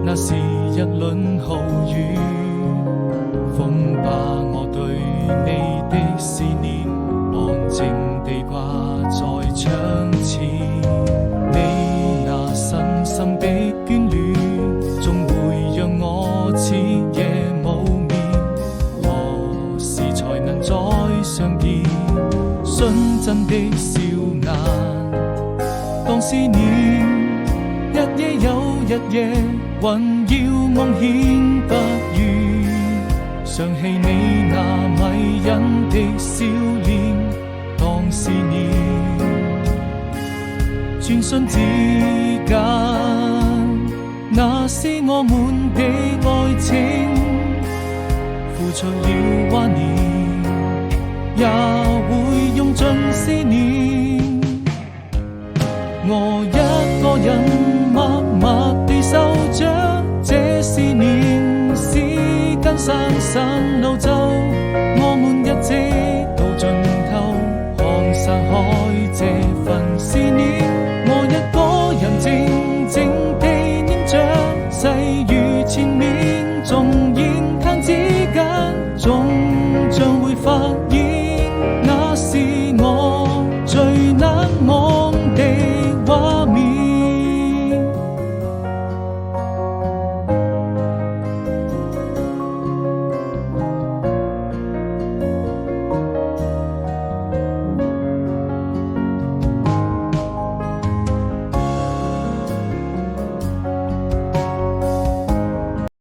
那是一輪豪雨，風把我對你的思念安靜地掛在窗前。你那深深的眷戀，總會讓我徹夜無眠。何時才能再相見？純真的笑顏，當思念一夜又一夜，還要夢顯不渝，想起你那迷人的笑臉，當思念。轉瞬之間，那是我們的愛情，付出了懷念，也會用盡思念。我一個人默默地守着這思念，時間散散路走。